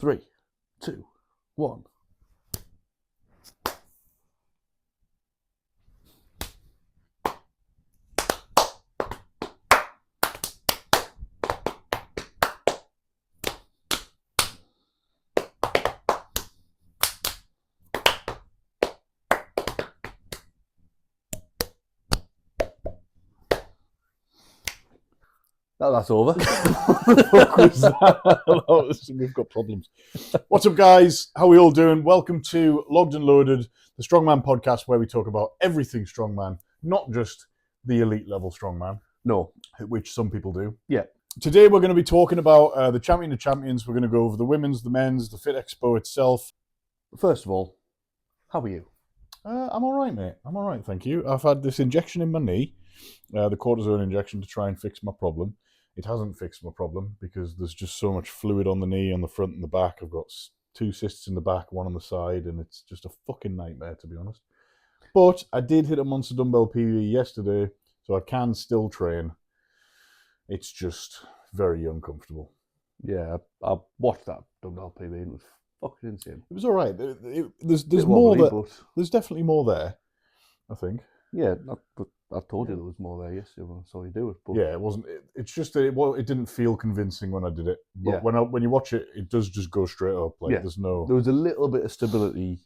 3, 2, 1. That's over. What was that? We've got problems. What's up, guys? How are we all doing? Welcome to Logged and Loaded, the Strongman podcast, where we talk about everything strongman, not just the elite level strongman. No. Which some people do. Yeah. Today we're going to be talking about the Champion of Champions. We're going to go over the women's, the men's, the Fit Expo itself. First of all, how are you? I'm all right, mate. I'm all right, thank you. I've had this injection in my knee, the cortisone injection, to try and fix my problem. It hasn't fixed my problem because there's just so much fluid on the knee, on the front and the back. I've got 2 cysts in the back, 1 on the side, and it's just a fucking nightmare, to be honest. But I did hit a monster dumbbell PB yesterday, so I can still train. It's just very uncomfortable. Yeah, I watched that dumbbell PB and it was fucking insane. It was all right. There's Bit more wobbly, that. There's definitely more there, I think. Yeah, I told you there was more there yesterday when I saw you do it. But Yeah, it wasn't. It's just that it didn't feel convincing when I did it. But Yeah. when you watch it, it does just go straight up. Like Yeah. there's no. there was a little bit of stability,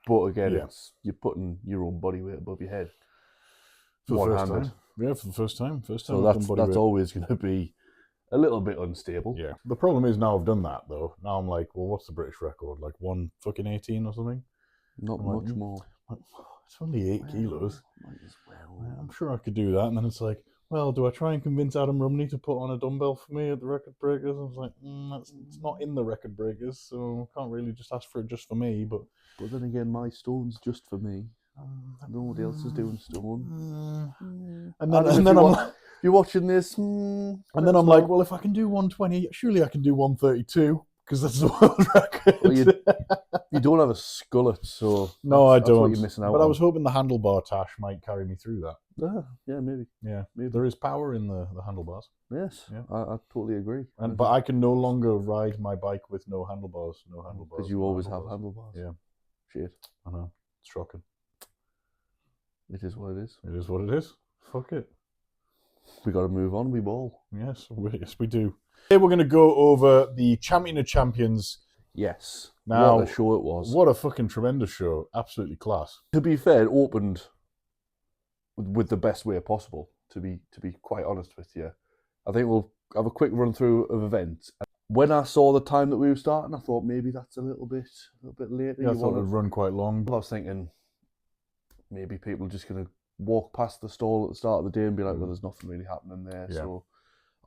but again, Yeah. you're putting your own body weight above your head. For the first One-handed. time. Yeah, for the first time. First time. So I've done body that's weight. always going to be a little bit unstable. Yeah. The problem is now I've done that though. Now I'm like, well, what's the British record? Like 1:18 or something? Not I'm like, much more. Like, it's only 8 kilos. Might as well. I'm sure I could do that. And then it's like, well, do I try and convince Adam Rumney to put on a dumbbell for me at the record breakers? I was like, it's not in the record breakers, so I can't really just ask for it just for me. But then again, my stone's just for me. Nobody else is doing stone. And then I'm like, if you're watching this, and then I'm like, well, if I can do 120, surely I can do 132 because that's the world record. Well, you don't have a skullet, so No, I that's don't. what you're missing out but I on. was hoping the handlebar tash might carry me through that. Yeah, maybe. Yeah, Maybe. there is power in the handlebars. Yes, Yeah. I totally agree. But I can no longer ride my bike with no handlebars. No handlebars. Because you no always have handlebars. Yeah. Shit. I know. It's shocking. It is what it is. It is what it is. Fuck it. We got to move on. We ball. Yes, we do. Today we're going to go over the Champion of Champions. Yes. Now, what a show it was. What a fucking tremendous show. Absolutely class. To be fair, it opened with the best way possible, to be quite honest with you. I think we'll have a quick run through of events. When I saw the time that we were starting, I thought maybe that's a little bit later. Yeah, I thought it would run quite long. I was thinking maybe people are just going to walk past the stall at the start of the day and be like, well, there's nothing really happening there, so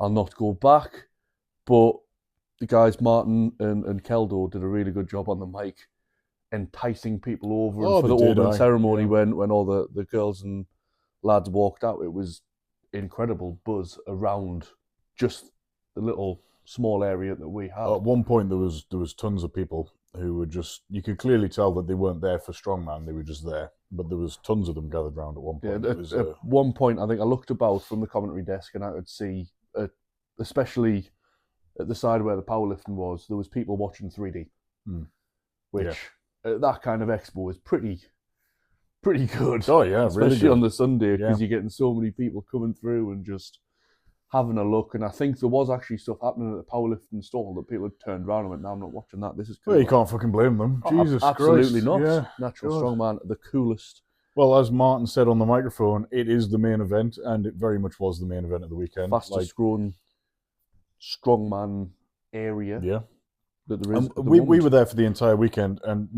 I'll not go back. But the guys, Martin and Keldo, did a really good job on the mic, enticing people over. And for the opening ceremony, when all the girls and lads walked out, it was incredible buzz around just the little small area that we had. At one point, there was tons of people who were just, you could clearly tell that they weren't there for strongman, they were just there. But there was tons of them gathered around at one point. Yeah, at one point, I think I looked about from the commentary desk and I could see, especially at the side where the powerlifting was, there was people watching 3D, which at that kind of expo is pretty good. Oh yeah, especially really good. On the Sunday, because you're getting so many people coming through and just having a look. And I think there was actually stuff happening at the powerlifting stall that people had turned around and went, no, I'm not watching that. This is cool. Well, you can't fucking blame them. Jesus absolutely Christ. not. Yeah. Natural strongman, the coolest. Well, as Martin said on the microphone, it is the main event, and it very much was the main event of the weekend. Fastest growing strongman area. Yeah. That there is. We were there for the entire weekend, and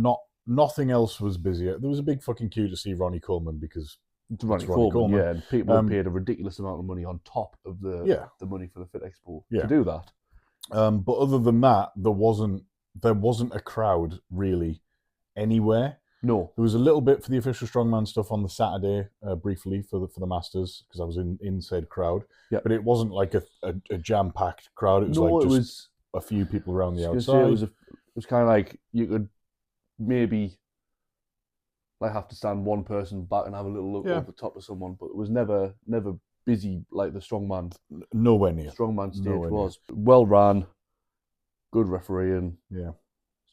nothing else was busier. There was a big fucking queue to see Ronnie Coleman because Ronnie Coleman. Yeah, and people had paid a ridiculous amount of money on top of the money for the Fit Expo to do that. But other than that, there wasn't a crowd really anywhere. No, there was a little bit for the official strongman stuff on the Saturday, briefly for the Masters, because I was in said crowd. Yeah, but it wasn't like a jam packed crowd. It was just a few people around the outside. It was kind of like you could maybe have to stand one person back and have a little look over the top of someone, but it was never busy like the strongman. Nowhere near. Strongman stage was well ran. good refereeing, Yeah.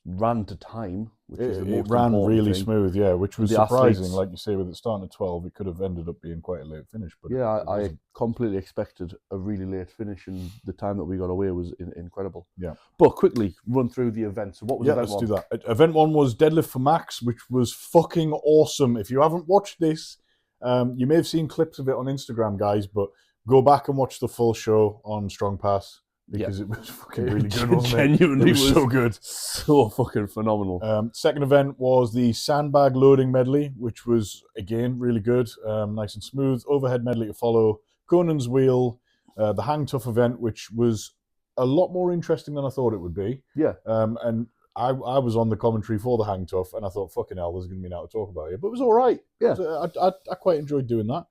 ran to time, which is the It most ran important really thing. smooth, yeah, which was The surprising. athletes- Like you say, with it starting at 12, it could have ended up being quite a late finish. But Yeah, it I wasn't. completely expected a really late finish, and the time that we got away was incredible. Yeah. But quickly run through the event. So what was event let's one? do that. Event 1 was Deadlift for Max, which was fucking awesome. If you haven't watched this, you may have seen clips of it on Instagram, guys, but go back and watch the full show on Strong Pass because it was fucking really good, wasn't it? Genuinely It was so good. So fucking phenomenal. Second event was the sandbag loading medley, which was, again, really good, nice and smooth. Overhead medley to follow. Conan's wheel, the hang tough event, which was a lot more interesting than I thought it would be. Yeah. And I was on the commentary for the hang tough, and I thought, fucking hell, there's going to be now to talk about it. But it was all right. Yeah. I quite enjoyed doing that.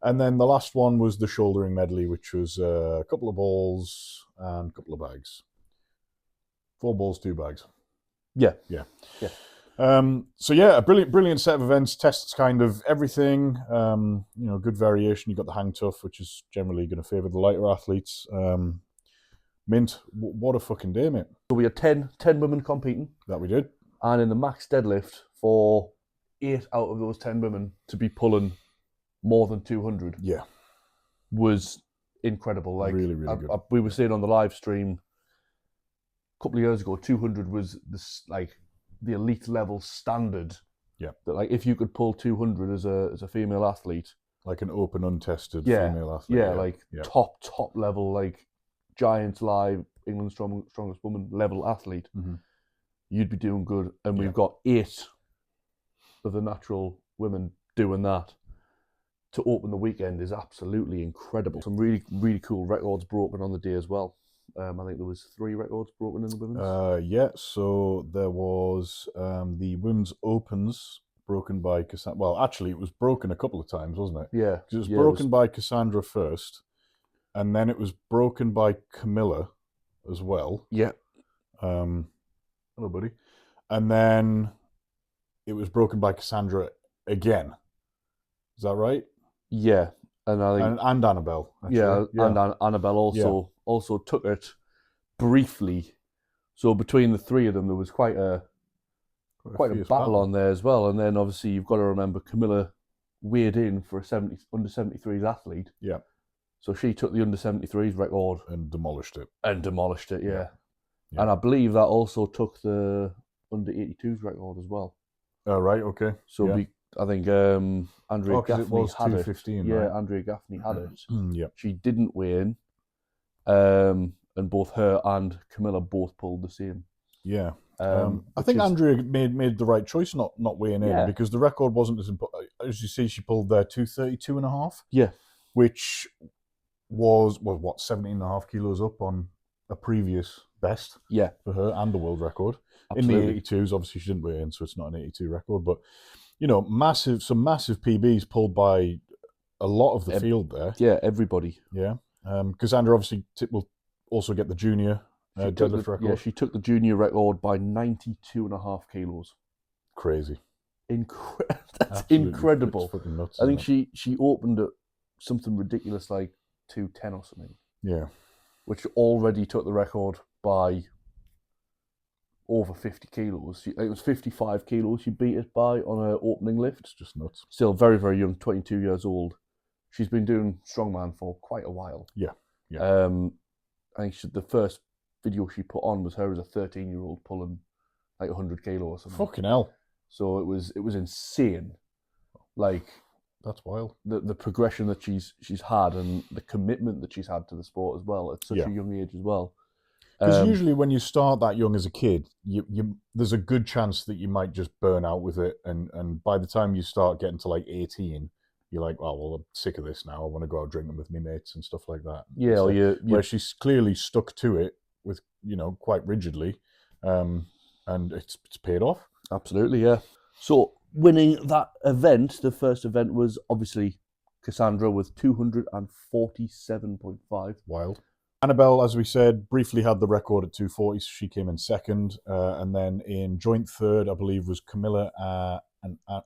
And then the last one was the shouldering medley, which was a couple of balls and a couple of bags. 4 balls, 2 bags. Yeah. So yeah, a brilliant set of events. Tests kind of everything. Good variation. You got the hang tough, which is generally going to favour the lighter athletes. Mint, what a fucking day, mate. So we had 10 women competing. That we did. And in the max deadlift, for 8 out of those 10 women to be pulling more than 200 was incredible. Like, really good. We were saying on the live stream a couple of years ago, 200 was the elite level standard. Yeah. That, like, if you could pull 200 as a female athlete, like an open, untested female athlete. Yeah, top level, like Giants Live, England's strongest woman level athlete, you'd be doing good. And we've got 8 of the natural women doing that. To open the weekend is absolutely incredible. Some really, really cool records broken on the day as well. I think there was 3 records broken in the women's. So there was the women's opens broken by Cassandra. Well, actually, it was broken a couple of times, wasn't it? Yeah. It was broken by Cassandra first, and then it was broken by Camilla as well. Yeah. Hello, buddy. And then it was broken by Cassandra again. Is that right? Yeah. And I think and Annabelle. Actually. Yeah, and Annabelle also took it briefly. So between the 3 of them, there was quite a battle on there as well. And then obviously you've got to remember Camilla weighed in for a under 73s athlete. Yeah. So she took the under 73s record and demolished it. Yeah. And I believe that also took the under 82s record as well. Oh, right. Okay. So I think Andrea Gaffney had it. Right? Andrea Gaffney had it. Yeah. She didn't weigh in. And both her and Camilla both pulled the same. Yeah. I think Andrea made the right choice not weighing in, because the record wasn't as important. As you see, she pulled 232.5. Yeah. Which was what, 17.5 kilos up on a previous best. Yeah. For her and the world record. Absolutely. In the 82s, obviously she didn't weigh in, so it's not an 82 record. But some massive PBs pulled by a lot of the field there. Yeah, everybody. Yeah. Cassandra obviously will also get the junior deadlift record. Yeah, she took the junior record by 92.5 kilos. Crazy. That's incredible. It's fucking nuts. I think she opened at something ridiculous like 210 or something. Yeah. Which already took the record by over 50 kilos. It was 55 kilos she beat it by on her opening lift. It's just nuts. Still very, very young, 22 years old. She's been doing strongman for quite a while. Yeah. I think the first video she put on was her as a 13-year-old pulling like 100 kilos or something. Fucking hell. So it was insane. Like, that's wild. The progression that she's had and the commitment that she's had to the sport as well at such a young age as well. Because usually when you start that young as a kid, there's a good chance that you might just burn out with it, and by the time you start getting to like 18, you're like, oh, well, I'm sick of this now. I want to go out drinking with my mates and stuff like that. Yeah, so, where she's clearly stuck to it with, quite rigidly, and it's paid off. Absolutely, yeah. So winning that event, the first event was obviously Cassandra with 247.5. Wild. Annabelle, as we said, briefly had the record at 240, so she came in second. And then in joint third, I believe, was Camilla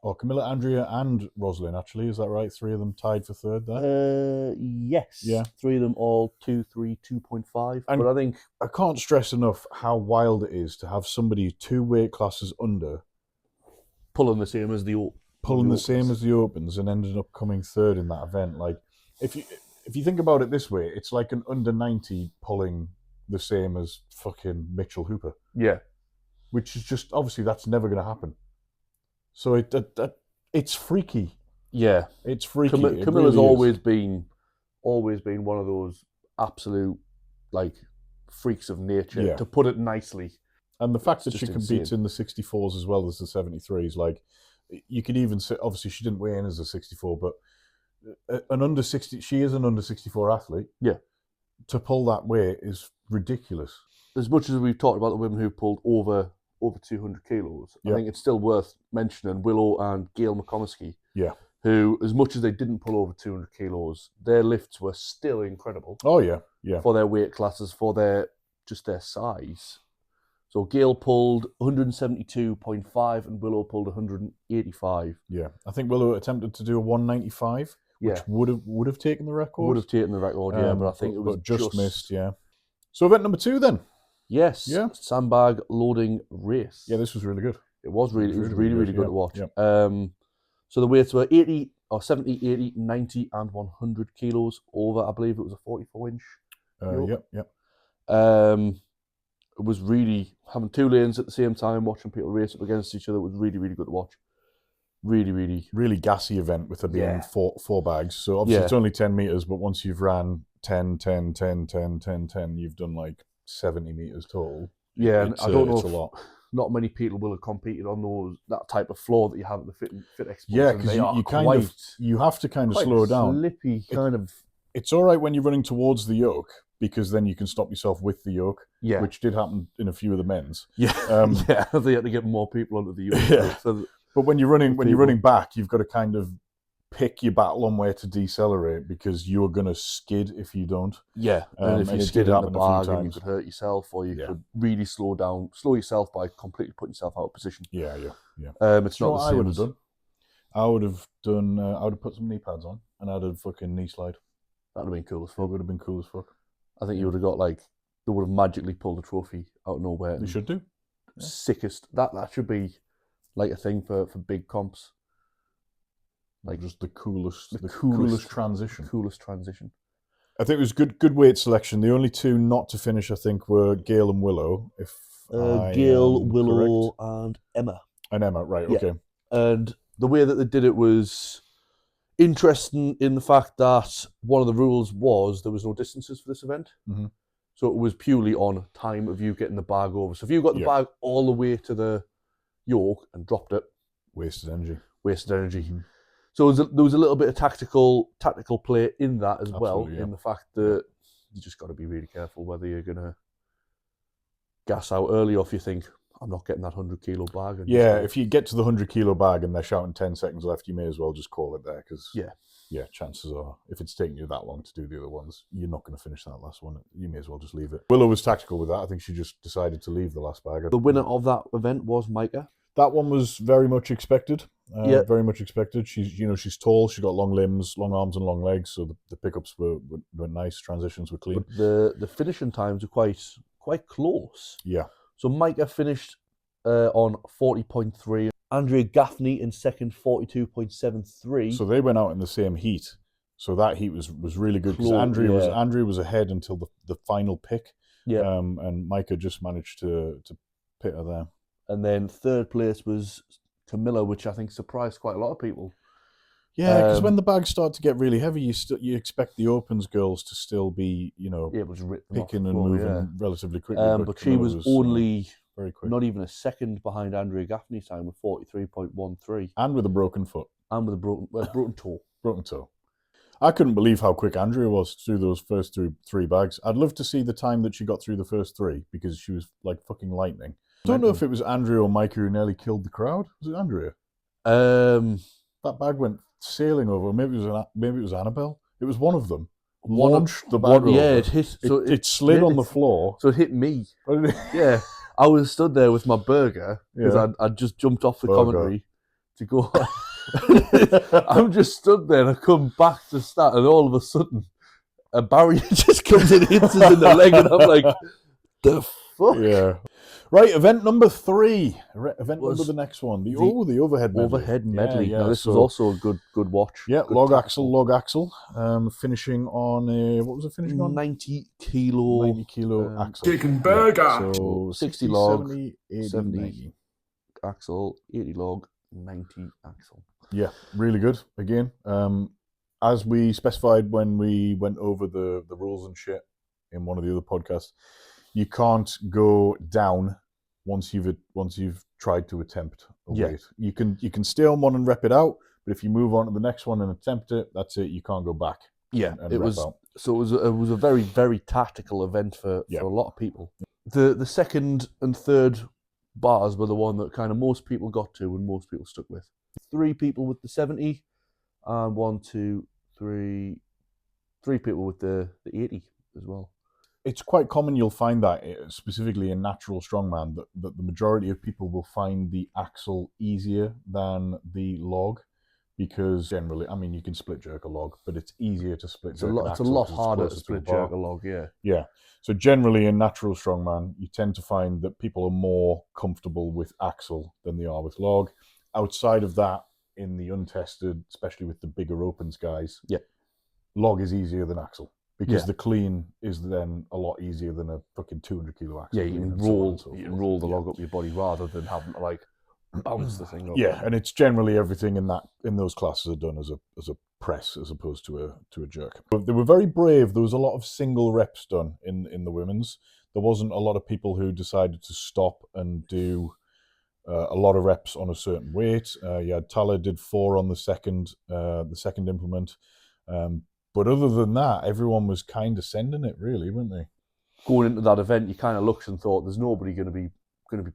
or Camilla, Andrea, and Rosalind. Actually, is that right? 3 of them tied for third there. Yes. Yeah. 3 of them all 2, 3, 2.5. And but I think I can't stress enough how wild it is to have somebody 2 weight classes under pulling the same as the Opens and ended up coming third in that event. Like, if you think about it this way, it's like an under 90 pulling the same as fucking Mitchell Hooper. Yeah. Which is just, obviously, that's never going to happen. So it's freaky. Yeah. It's freaky. Camilla's always been one of those absolute, like, freaks of nature, to put it nicely. And the fact that she competes in the 64s as well as the 73s, like, you could even say, obviously she didn't weigh in as a 64, but she is an under 64 athlete. Yeah. To pull that weight is ridiculous. As much as we've talked about the women who pulled over 200 kilos, I think it's still worth mentioning Willow and Gail McConaughey. Yeah. Who, as much as they didn't pull over 200 kilos, their lifts were still incredible. Oh, yeah. Yeah. For their weight classes, for their size. So Gail pulled 172.5 and Willow pulled 185. Yeah, I think Willow attempted to do a 195, which would have taken the record. Would have taken the record, but I think it was just missed. Yeah. So event number 2 then. Yes. Yeah. Sandbag loading race. Yeah, this was really good. It was really good to watch. Yeah. So the weights were 80 or 70, 80, 90, and 100 kilos over. I believe it was a 44-inch. Yep. It was really, having 2 lanes at the same time, watching people race up against each other was really, really good to watch. Really gassy event with there being four bags. So obviously it's only 10 meters, but once you've ran 10, 10, 10, 10, 10, 10, you've done like 70 meters total. Yeah, and I don't know. It's a lot. Not many people will have competed on that type of floor that you have at the Fit Expo. Yeah, because you have to kind of slow down. Slippy, kind of. It's all right when you're running towards the yoke, because then you can stop yourself with the yoke, which did happen in a few of the men's. Yeah, they had to get more people onto the yoke. Yeah. But when you're running back, you've got to kind of pick your battle on where to decelerate, because you're going to skid if you don't. Yeah, and if you skid in the bag, you could hurt yourself, or you could really slow yourself by completely putting yourself out of position. Yeah. It's not the same. I would have done. I would have put some knee pads on, and I'd have fucking knee slide. That would have been cool as fuck. It would have been cool as fuck. I think you would have got, like, they would have magically pulled a trophy out of nowhere. They should do. Sickest. That should be like a thing for big comps. Like just the coolest transition. Coolest transition. I think it was good weight selection. The only 2 not to finish, I think, were Gail and Willow. Gail, Willow, and Emma. And Emma, right? Okay. And the way that they did it was interesting in the fact that one of the rules was there was no distances for this event. Mm-hmm. So it was purely on time of you getting the bag over. So if you got the bag all the way to the yoke and dropped it, wasted energy. Mm-hmm. So there was a little bit of tactical play in that as well, in the fact that you just got to be really careful whether you're going to gas out early or if you think, I'm not getting that 100 kilo bag. If you get to the 100 kilo bag and they're shouting 10 seconds left, you may as well just call it there, because chances are, if it's taking you that long to do the other ones, you're not going to finish that last one. You may as well just leave it. Willow was tactical with that. I think she just decided to leave the last bag. The winner of that event was Micah. That one was very much expected. Very much expected. She's tall. She got long limbs, long arms, and long legs. So the pickups were nice. Transitions were clean. But the finishing times were quite close. Yeah. So Micah finished on 40.3. Andrea Gaffney in second, 42.73. So they went out in the same heat. So that heat was really good, because Andrea was ahead until the final pick. Yeah. And Micah just managed to pit her there. And then third place was Camilla, which I think surprised quite a lot of people. Yeah, because when the bags start to get really heavy, you expect the Opens girls to still be, able to rip them picking and moving relatively quickly. But she was only very quick. Not even a second behind Andrea Gaffney's time with 43.13. And with a broken foot. And with a broken toe. Broken toe. I couldn't believe how quick Andrea was through those first 3 bags. I'd love to see the time that she got through the first 3, because she was like fucking lightning. I don't know if it was Andrea or Micah who nearly killed the crowd. Was it Andrea? That bag went sailing over. Maybe it was Annabelle. It was one of them. Launched the bag over. Yeah, it hit. So it slid on the floor. So it hit me. Yeah, I was stood there with my burger because I'd just jumped off the commentary to go. I'm just stood there and I come back to start, and all of a sudden a barrier just comes and hits us in the leg, and I'm like, the fuck? Yeah. Right, event number 3. Event Was number the next one. The overhead medley. Overhead medley. Yeah, Now, this was also a good watch. Yeah, good log tactical. axle. Finishing on a, what was it finishing on? 90 kilo. 90 kilo axle. Chicken burger. Yeah, so 60 log, 70, 80, 70. 90. Axle, 80 log, 90 axle. Yeah, really good. Again, as we specified when we went over the rules and shit in one of the other podcasts, you can't go down once you've tried to attempt a weight. You can stay on one and rep it out, but if you move on to the next one and attempt it, that's it. You can't go back. Yeah, and it rep was out. so it was a very, very tactical event for a lot of people. The second and third bars were the one that kind of most people got to and most people stuck with. 3 people with the 70, and 1, 2, 3 people with the 80 as well. It's quite common you'll find that, specifically in natural strongman, that the majority of people will find the axle easier than the log, because generally, I mean, you can split jerk a log, but it's easier to split jerk an axle. It's a lot 'cause harder to closer split a bar. jerk a log, yeah. Yeah. So generally in natural strongman, you tend to find that people are more comfortable with axle than they are with log. Outside of that, in the untested, especially with the bigger opens guys, log is easier than axle, because the clean is then a lot easier than a fucking 200 kilo axle. Yeah, you can roll the log up your body rather than having to like bounce the thing up. Yeah, and it's generally everything in those classes are done as a press as opposed to a jerk. But they were very brave. There was a lot of single reps done in the women's. There wasn't a lot of people who decided to stop and do a lot of reps on a certain weight. Tala did 4 on the second implement. But other than that, everyone was kind of sending it, really, weren't they? Going into that event, you kind of looked and thought, "There's nobody going to be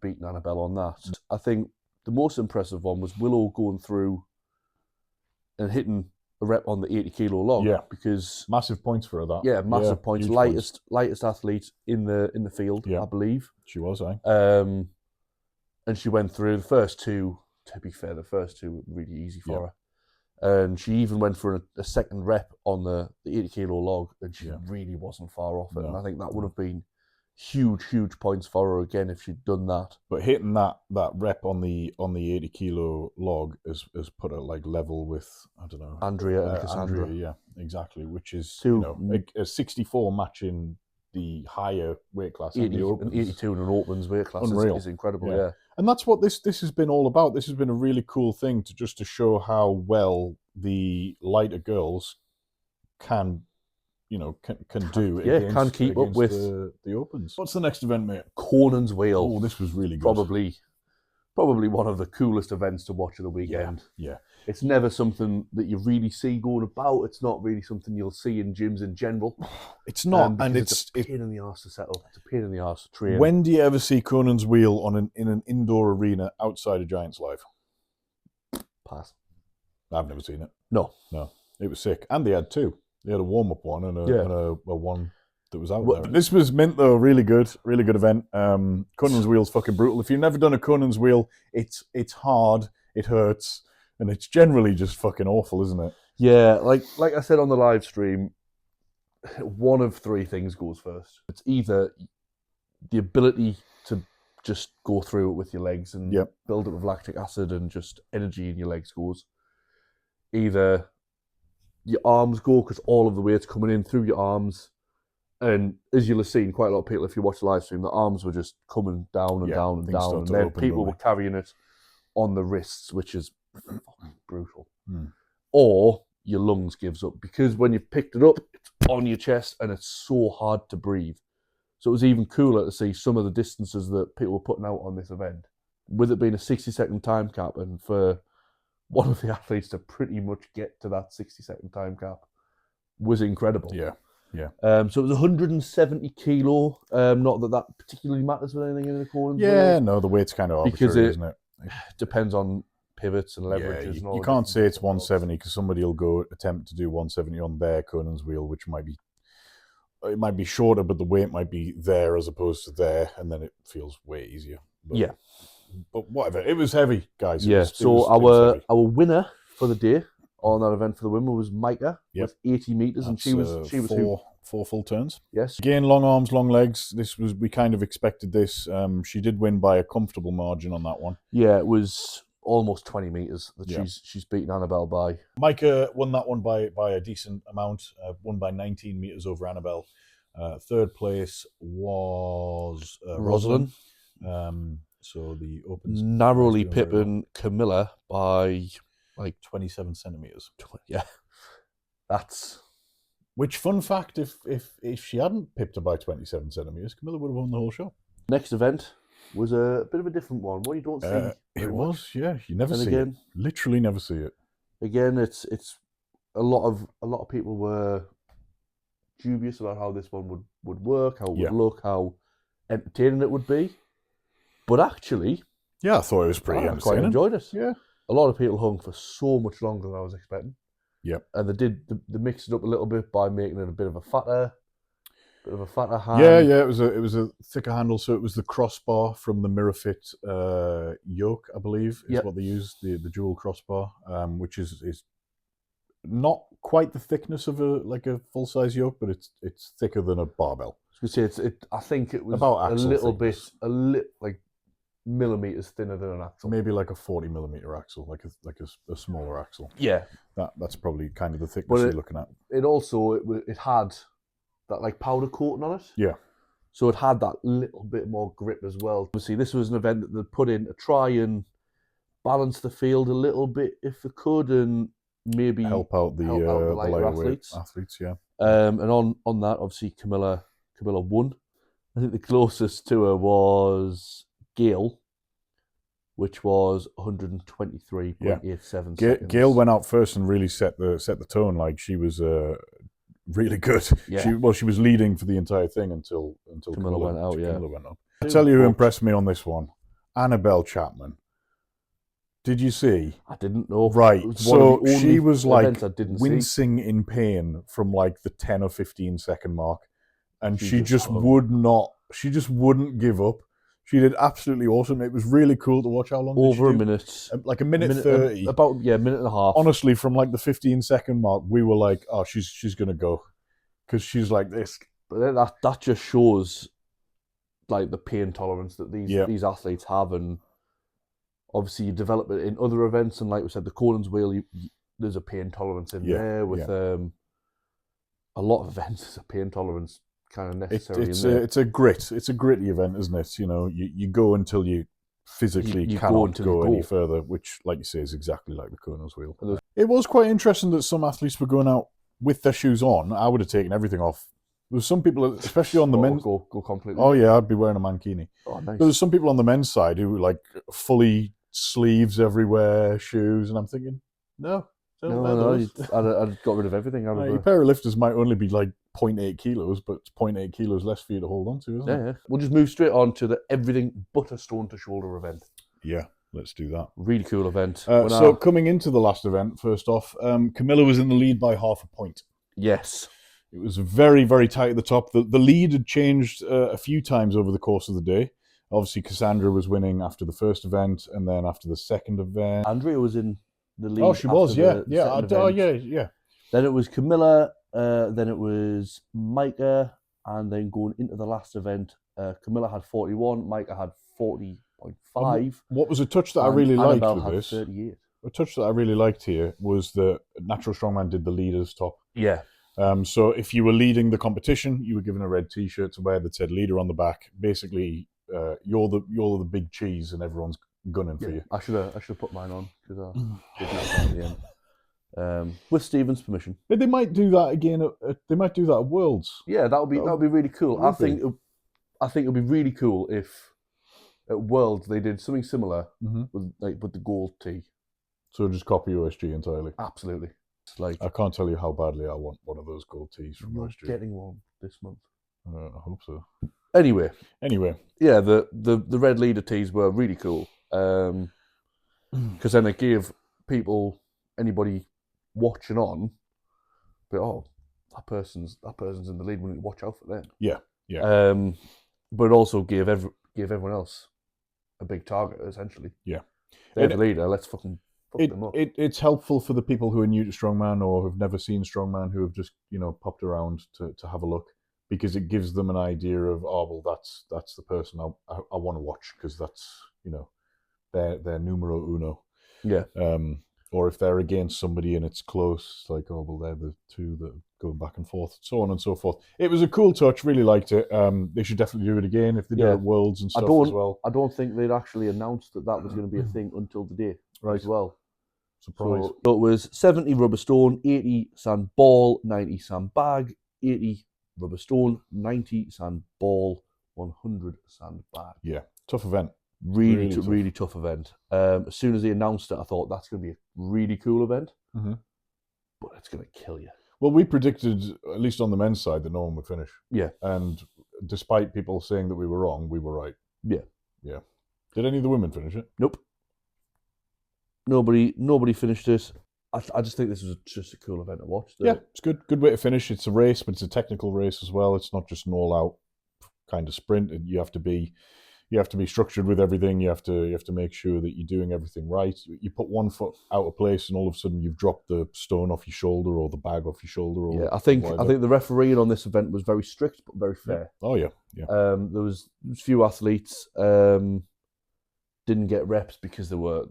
beating Annabelle on that." I think the most impressive one was Willow going through and hitting a rep on the 80 kilo log. Yeah, because massive points for that. Yeah, massive points. Lightest athlete in the field, I believe. She was, and she went through the first 2. To be fair, the first 2 were really easy for her. And she even went for a second rep on the 80 kilo log, and she really wasn't far off it. No. And I think that would have been huge points for her again if she'd done that. But hitting that rep on the 80 kilo log has put her like level with, I don't know, Andrea and Cassandra. Andrea, yeah, exactly. Which is a 64 matching the higher weight class, 80, and 82 in an opens weight class is incredible. Yeah. And that's what this has been all about. This has been a really cool thing to show how well the lighter girls can do. Can keep up with the opens. What's the next event, mate? Conan's Wheel. Oh, this was really good. Probably one of the coolest events to watch of the weekend. Yeah. It's never something that you really see going about. It's not really something you'll see in gyms in general. It's not, and it's a pain in the arse to set up. It's a pain in the arse to train. When do you ever see Conan's Wheel in an indoor arena outside of Giants Live? Pass. I've never seen it. No. It was sick, and they had 2. They had a warm-up one and a one that was out there. This was mint though, really good event. Conan's Wheel's fucking brutal. If you've never done a Conan's Wheel, it's hard, it hurts, and it's generally just fucking awful, isn't it? Yeah, like I said on the live stream, one of 3 things goes first. It's either the ability to just go through it with your legs and build up with lactic acid and just energy in your legs goes. Either your arms go because all of the weight's coming in through your arms. And as you'll have seen, quite a lot of people, if you watch the live stream, the arms were just coming down and down and down. And then people were carrying it on the wrists, which is fucking brutal. Or your lungs gives up, because when you've picked it up, it's on your chest and it's so hard to breathe. So it was even cooler to see some of the distances that people were putting out on this event, with it being a 60-second time cap, and for one of the athletes to pretty much get to that 60-second time cap was incredible. Yeah. So it was 170 kilo. Not that particularly matters with anything in the corners. Yeah, no, the weight's kind of arbitrary, isn't it? Depends on pivots and leverages. You can't say it's 170 because somebody will go attempt to do 170 on their Conan's Wheel, which might be shorter, but the weight might be there as opposed to there, and then it feels way easier. But but whatever. It was heavy, guys. Yeah. It So was heavy. our winner for the day on that event for the women was Micah with 80 meters, and That's, she was four full turns. Yes. Again, long arms, long legs. We kind of expected this. She did win by a comfortable margin on that one. Yeah, it was almost 20 meters that Yeah. she's beaten Annabelle by. Micah won that one by a decent amount. Won by 19 meters over Annabelle. Third place was Rosalind. So the opens narrowly pipping Camilla by like 27 centimeters. Yeah, that's. Which, fun fact, if she hadn't pipped her by 27 centimeters, Camilla would have won the whole show. Next event was a bit of a different one. What you don't see. It was, yeah. You never see again, it. Literally never see it. Again, it's a lot of people were dubious about how this one would work, how it would look, how entertaining it would be. But actually, yeah, I thought it was pretty entertaining. I quite enjoyed it. Yeah. A lot of people hung for so much longer than I was expecting. Yep. And they mixed it up a little bit by making it a bit of a fatter hand. Yeah. It was a thicker handle, so it was the crossbar from the Mirrorfit yoke, I believe, is what they used, the dual crossbar, which is not quite the thickness of a full size yoke, but it's thicker than a barbell. I was gonna say I think it was about a little thickness. Like millimeters thinner than an axle. Maybe like a 40 millimeter axle, like a smaller axle. Yeah, that's probably kind of the thickness you're looking at. It also it had that like powder coating on it. Yeah. So it had that little bit more grip as well. Obviously, this was an event that they put in to try and balance the field a little bit if they could, and maybe help out the lighter athletes. Yeah. And on that, obviously, Camilla won. I think the closest to her was Gail, which was 123.87 seconds. Gail went out first and really set the tone. Like, she was really good. Yeah. She was leading for the entire thing until Camilla went out. Camilla went up. I tell you who impressed me on this one, Annabelle Chapman. Did you see? I didn't know. Right. So she was like wincing in pain from like the 10 or 15 second mark, and she just wouldn't give up. She did absolutely awesome. It was really cool to watch. How long? Over a minute. Like a minute 30. About a minute and a half. Honestly, from like the 15-second mark, we were like, oh, she's gonna go, because she's like this. But that just shows like the pain tolerance that these athletes have, and obviously you develop it in other events, and like we said, the Conan's wheel, there's a pain tolerance in there with a lot of events. There's a pain tolerance kind of necessary. It's a gritty event, isn't it? You know, you go until you physically cannot go any further, which, like you say, is exactly like the Conan's wheel. It was quite interesting that some athletes were going out with their shoes on. I would have taken everything off. There's some people, especially on the men's... Go completely. Oh, yeah, I'd be wearing a mankini. Oh, nice. There's some people on the men's side who like fully sleeves everywhere, shoes, and I'm thinking, no, I'd got rid of everything. Your pair of lifters might only be like 0.8 kilos, but it's 0.8 kilos less for you to hold on to, isn't it? Yeah. We'll just move straight on to the everything but a stone to shoulder event. Yeah, let's do that. Really cool event. So coming into the last event, first off, Camilla was in the lead by half a point. Yes. It was very, very tight at the top. The lead had changed a few times over the course of the day. Obviously, Cassandra was winning after the first event, and then after the second event, Andrea was in the lead. Oh, she was, yeah. Yeah. Then it was Camilla, then it was Micah, and then going into the last event, Camilla had 41, Micah had 40.5. What was a touch that I really liked Annabelle with had this? 38. A touch that I really liked here was that Natural Strongman did the leaders top. Yeah. So if you were leading the competition, you were given a red T-shirt to wear that said "leader" on the back. Basically, you're the big cheese, and everyone's gunning for you. I should have put mine on because I did that at the end. With Stephen's permission. But they might do that again. They might do that at Worlds. Yeah, that would be really cool. I think it would be really cool if at Worlds they did something similar with the gold tee. So just copy OSG entirely. Absolutely. It's like, I can't tell you how badly I want one of those gold tees from OSG. Getting one this month. I hope so. Anyway, yeah, the red leader tees were really cool because then it gave anybody watching on, but that person's in the lead. We need to watch out for them. Yeah. But it also gave everyone else a big target, essentially. Yeah. They're the leader. Let's fucking fuck them up. It's helpful for the people who are new to strongman or have never seen strongman, who have just popped around to have a look, because it gives them an idea of, oh well, that's the person I want to watch, because that's they're numero uno. Yeah. Or if they're against somebody and it's close, it's like, oh well, they're the two that are going back and forth, so on and so forth. It was a cool touch. Really liked it. They should definitely do it again if they do it at Worlds and stuff as well. I don't think they'd actually announced that was going to be a thing until today, right? As well. Surprise. So it was 70 rubber stone, 80 sand ball, 90 sand bag, 80 rubber stone, 90 sand ball, 100 sand bag. Yeah, tough event. Really tough event. As soon as they announced it, I thought that's going to be a really cool event, but it's going to kill you. Well, we predicted, at least on the men's side, that no one would finish. Yeah. And despite people saying that we were wrong, we were right. Yeah. Yeah. Did any of the women finish it? Nope. Nobody finished it. I just think this was just a cool event to watch. Yeah, it's good. Good way to finish. It's a race, but it's a technical race as well. It's not just an all-out kind of sprint. You have to be structured with everything. You have to make sure that you're doing everything right. You put one foot out of place, and all of a sudden you've dropped the stone off your shoulder or the bag off your shoulder. Or I think the refereeing on this event was very strict but very fair. Yeah. Oh yeah. There was a few athletes didn't get reps because they were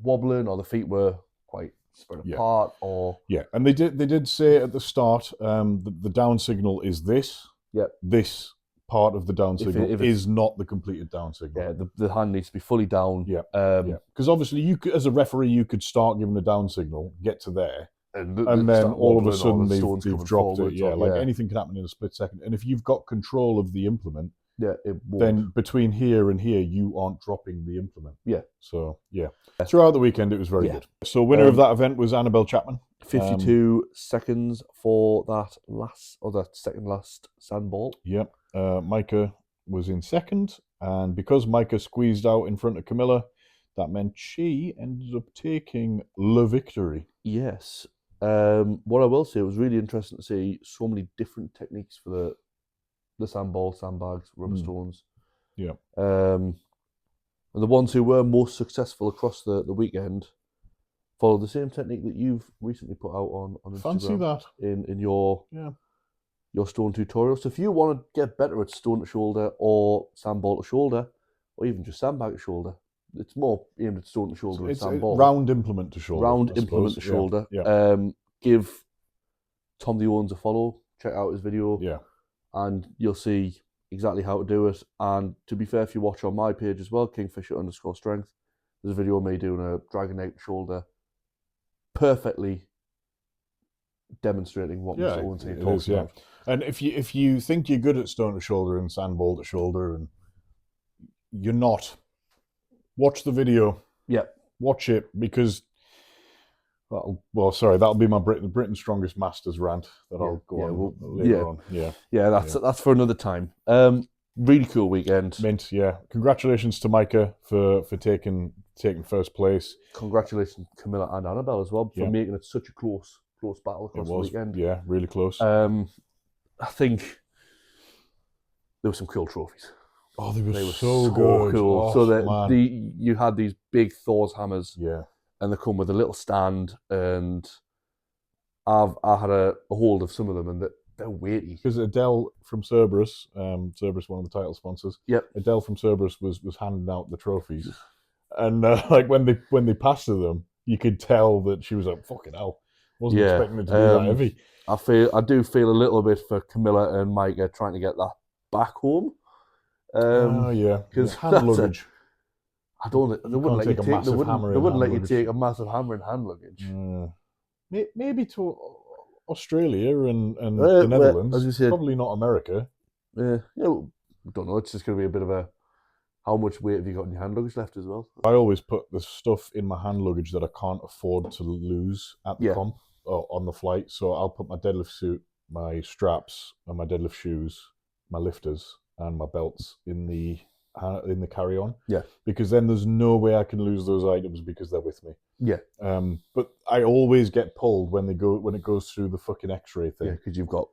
wobbling or the feet were quite spread apart. And they did say at the start, the down signal is this. Yeah. This part of the down signal is not the completed down signal. Yeah, the hand needs to be fully down. Yeah. Because obviously you could, as a referee, you could start giving a down signal, get to there, and then all of a sudden they've dropped it. Yeah, anything can happen in a split second. And if you've got control of the implement, then between here and here, you aren't dropping the implement. Yeah. So, throughout the weekend, it was very good. So, winner of that event was Annabelle Chapman. 52 seconds for that second last sand ball. Yep. Micah was in second. And because Micah squeezed out in front of Camilla, that meant she ended up taking the victory. Yes. What I will say, it was really interesting to see so many different techniques for the sandball, sandbags, rubber stones. Yeah. And the ones who were most successful across the weekend followed the same technique that you've recently put out on Instagram. Fancy that. In your stone tutorial. So if you want to get better at stone to shoulder or sandball to shoulder, or even just sandbag to shoulder, it's more aimed at stone to shoulder and sandball. Round implement to shoulder. Round implement to shoulder. Yeah. Give Tom the Owens a follow. Check out his video. Yeah. And you'll see exactly how to do it. And to be fair, if you watch on my page as well, Kingfisher_strength, there's a video of me doing a dragon neck shoulder, perfectly demonstrating what Mr. Owens talks about. And if you think you're good at stone to shoulder and sandball to shoulder, and you're not, watch the video. Yeah. Watch it, because that'll be my Britain's Strongest Masters rant that I'll go on later on. Yeah, that's for another time. Really cool weekend. Mint, yeah. Congratulations to Micah for taking first place. Congratulations to Camilla and Annabelle as well for making it such a close battle across the weekend. Yeah, really close. I think there were some cool trophies. Oh, they were so good. Cool. Oh, so you had these big Thor's hammers. Yeah. And they come with a little stand, and I had a hold of some of them, and they're weighty. Because Adele from Cerberus, Cerberus, one of the title sponsors. Yep. Adele from Cerberus was handing out the trophies, and when they passed to them, you could tell that she was like, "Fucking hell!" Wasn't expecting it to be that heavy. I do feel a little bit for Camilla and Micah trying to get that back home. Because hand luggage. They wouldn't let you take a massive hammer in hand luggage. Maybe to Australia and the Netherlands. As you said, probably not America. I don't know. It's just going to be a bit of a, how much weight have you got in your hand luggage left as well? I always put the stuff in my hand luggage that I can't afford to lose at the comp or on the flight. So I'll put my deadlift suit, my straps, and my deadlift shoes, my lifters, and my belts in the carry-on. Yeah. Because then there's no way I can lose those items because they're with me. Yeah. But I always get pulled when it goes through the fucking X-ray thing. Yeah, because you've got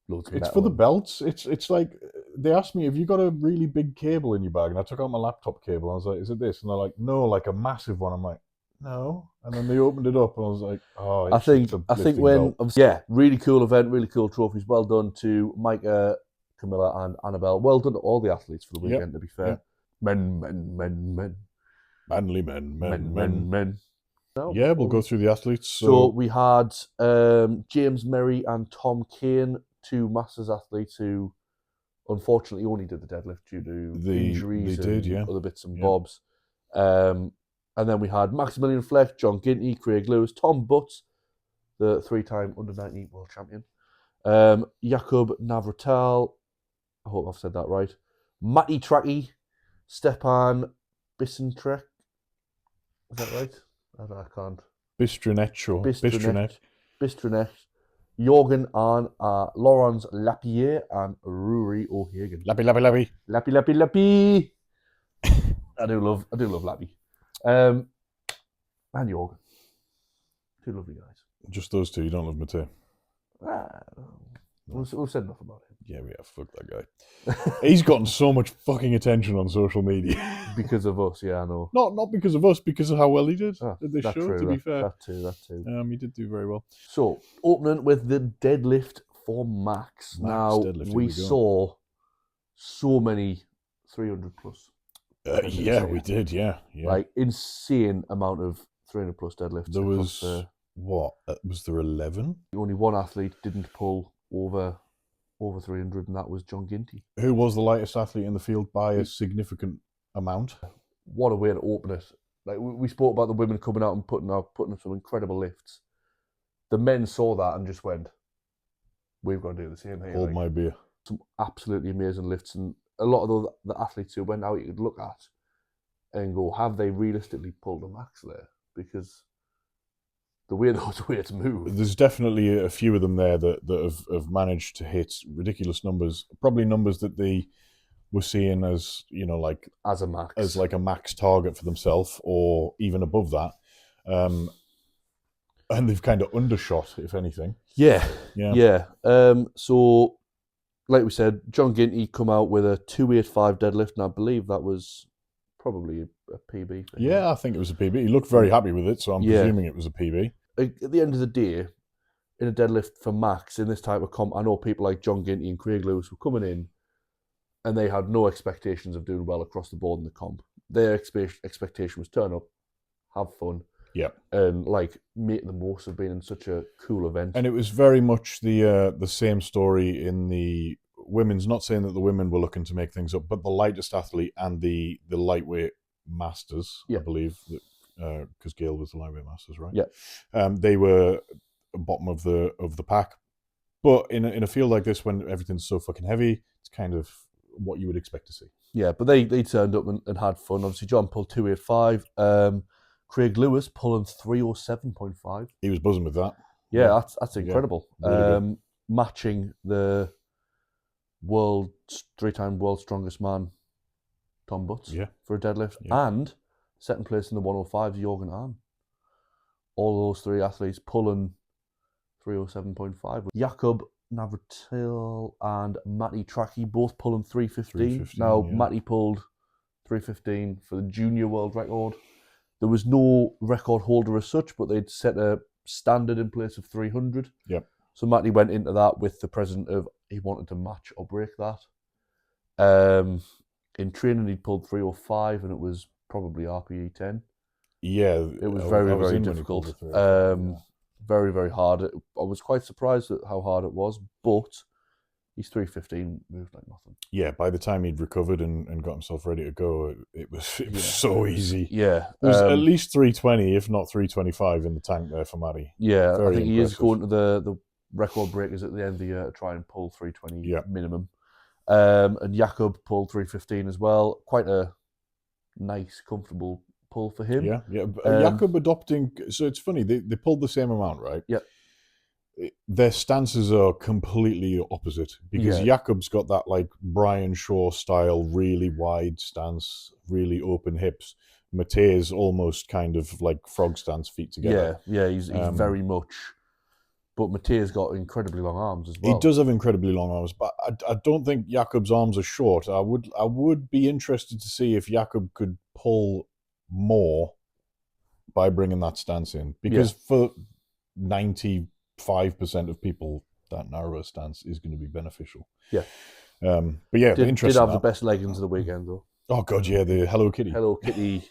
loads of It's metal for the and- belts. It's like they asked me, "Have you got a really big cable in your bag?" And I took out my laptop cable. I was like, "Is it this?" And they're like, "No, like a massive one." I'm like, "No." And then they opened it up, and I was like, "Oh, I it's think just a I think lifting when belt." yeah, really cool event, really cool trophies. Well done to Micah, Camilla, and Annabelle. Well done to all the athletes for the Yep, weekend. To be fair, yep. men. Manly men. No, Yeah, we'll before go we- through the athletes. So So we had James Merry and Tom Kane, two Masters athletes who unfortunately only did the deadlift due to injuries they did, and yeah. other bits and Yeah. bobs. And then we had Maximilian Fleck, John Ginty, Craig Lewis, Tom Butts, the three-time under-19 world champion, Jakub Navratil, I hope I've said that right, Matty Tracky, Stepan Bisentrek, is that right? I can't. Bistrinet. Bistrinet, Jorgen and Laurence Lapierre and Rory O'Hagan. Lappy. Lappy. I do love Lappy. And Jorgen. Two lovely guys. Just those two. You don't love Mateo. We've said enough about him. Yeah, we have. Fuck that guy. He's gotten so much fucking attention on social media. Because of us, yeah, I know. Not because of us, because of how well he did at this That's show, true, to be fair. That too. He did do very well. So, opening with the deadlift for Max. Now, deadlift, here we we go. saw so many 300 plus. Yeah, we did, yeah. Like, insane amount of 300 plus deadlifts. There was, was there 11? Only one athlete didn't pull over 300, and that was John Ginty. Who was the lightest athlete in the field by a significant amount. What a way to open it. Like, we spoke about the women coming out and putting up some incredible lifts. The men saw that and just went, we've got to do the same here. Hold my beer. Some absolutely amazing lifts, and a lot of the athletes who went out you could look at and go, have they realistically pulled a max there? Because the way those weights move. There's definitely a few of them there that have managed to hit ridiculous numbers, probably numbers that they were seeing as, like as a max, as like a max target for themselves, or even above that. And they've kind of undershot, if anything. Yeah. So, like we said, John Ginty come out with a 285 deadlift, and I believe that was probably a PB. Yeah, I think it was a PB. He looked very happy with it, so I'm presuming it was a PB. At the end of the day, in a deadlift for max in this type of comp, I know people like John Ginty and Craig Lewis were coming in, and they had no expectations of doing well across the board in the comp. Their expectation was turn up, have fun, and like make the most of being in such a cool event. And it was very much the same story in the women's. Not saying that the women were looking to make things up, but the lightest athlete and the lightweight masters, I believe, because Gail was the lightweight masters, right? Yeah. They were bottom of the pack. But in a field like this, when everything's so fucking heavy, it's kind of what you would expect to see. Yeah, but they turned up and had fun. Obviously, John pulled 285. Craig Lewis pulling 307.5. He was buzzing with that. Yeah, that's incredible. Really matching the three-time world strongest man, Tom Butts, for a deadlift. Yeah. And second place in the 105 is Jorgen Arn. All those three athletes pulling 307.5. Jakub Navratil and Matty Tracky both pulling 315. Now, Matty pulled 315 for the junior world record. There was no record holder as such, but they'd set a standard in place of 300. Yep. So Matty went into that with the present of he wanted to match or break that. In training, he'd pulled 305, and it was probably RPE 10. Yeah, it was very difficult. Very, very hard. I was quite surprised at how hard it was, but he's 315, moved like nothing. Yeah, by the time he'd recovered and got himself ready to go, it was so easy. Yeah. There was at least 320, if not 325 in the tank there for Matty. Yeah, I think he is going to the record breakers at the end of the year to try and pull 320 minimum. And Jakub pulled 315 as well. Quite a nice, comfortable pull for him. Yeah. Jakub adopting, so it's funny, they pulled the same amount, right? Yeah. Their stances are completely opposite, because Jakub's got that like Brian Shaw style, really wide stance, really open hips. Mate's almost kind of like frog stance, feet together. Yeah, he's very much But Matea's got incredibly long arms as He well. does have incredibly long arms, but I don't think Jakob's arms are short. I would be interested to see if Jakob could pull more by bringing that stance in, because for 95% of people, that narrower stance is going to be beneficial. Yeah. But yeah, Did interesting. have the best leggings of the weekend though. Oh god, yeah, the Hello Kitty. Hello Kitty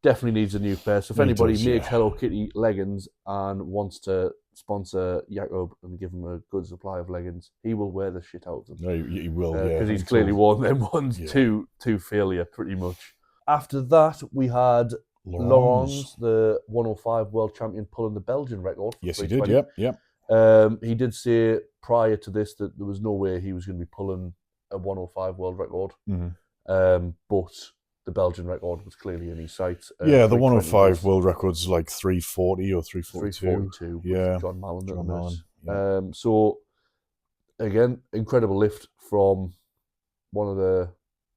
definitely needs a new pair. So if anybody makes Hello Kitty leggings and wants to sponsor Jakob and give him a good supply of leggings, he will wear the shit out of them. No, he will, because he's clearly worn them ones to failure pretty much. After that, we had Laurens, the 105 world champion, pulling the Belgian record. Yes, he did. Yep. He did say prior to this that there was no way he was going to be pulling a 105 world record. But the Belgian record was clearly in his sights. The 105 world record's like 340 or 342. 342. Yeah, John Mallon. John Mallon. So again, incredible lift from one of the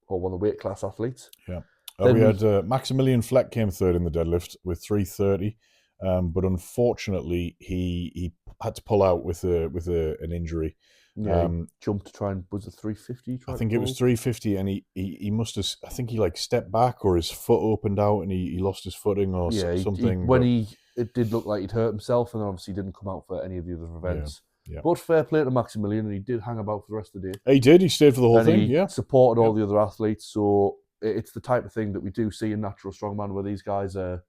weight class athletes. Yeah. We had Maximilian Fleck came third in the deadlift with 330, but unfortunately he had to pull out with an injury. Yeah, he jumped to try and was it 350? I think it was 350, and he must have. I think he like stepped back or his foot opened out and he lost his footing or something. It did look like he'd hurt himself, and then obviously didn't come out for any of the other events. Yeah. But fair play to Maximilian, and he did hang about for the rest of the day. He did. He stayed for the whole thing. He supported all the other athletes. So it's the type of thing that we do see in natural strongman, where these guys are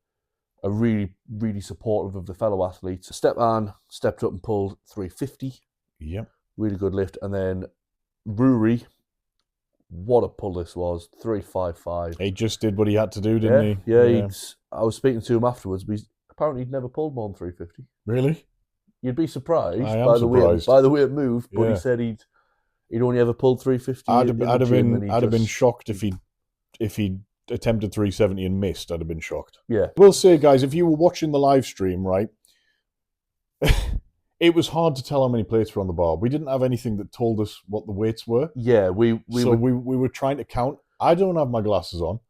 really, really supportive of the fellow athletes. Stepan stepped up and pulled 350. Yep. Really good lift. And then Ruri, what a pull this was, 355. He just did what he had to do, didn't he? Yeah. I was speaking to him afterwards, but apparently he'd never pulled more than 350. Really? You'd be surprised. I am surprised. By the way it moved, but he said he'd only ever pulled 350. I'd have been shocked if he attempted 370 and missed. I'd have been shocked. Yeah. We'll say, guys, if you were watching the live stream, right, it was hard to tell how many plates were on the bar. We didn't have anything that told us what the weights were. Yeah, we were trying to count. I don't have my glasses on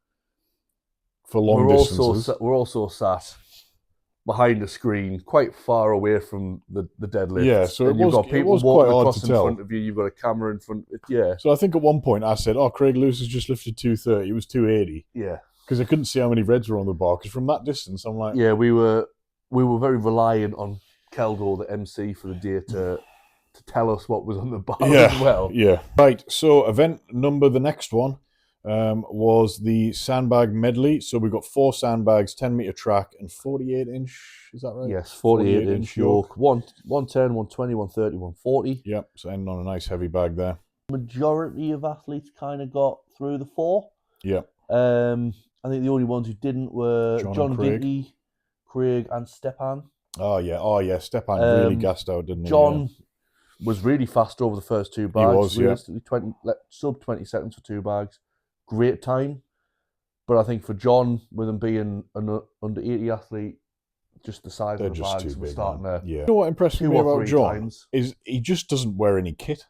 for long distances. We're also sat behind the screen, quite far away from the deadlift. Yeah, so you've got people walking across in front of you. You've got a camera in front. Yeah. So I think at one point I said, "Oh, Craig Lewis has just lifted 230. It was 280." Yeah. Because I couldn't see how many reds were on the bar. Because from that distance, I'm like, yeah, we were very reliant on Kelgo, the MC for the day, to tell us what was on the bar as well. Yeah. Right. So event number, the next one, was the sandbag medley. So we've got 4 sandbags, 10-meter track, and 48-inch. Is that right? Yes, 48-inch yoke. 110, 120, 130, 140. Yep. So ending on a nice heavy bag there. Majority of athletes kind of got through the 4. Yeah. I think the only ones who didn't were John Dinty, Craig, and Stepan. Oh yeah. Stepan really gassed out, didn't he? John was really fast over the first 2 bags. He was, realistically, sub 20 seconds for 2 bags. Great time. But I think for John, with him being an under 80 athlete, just the size of the bags was starting to... Yeah. You know what impressed me about John is he just doesn't wear any kit.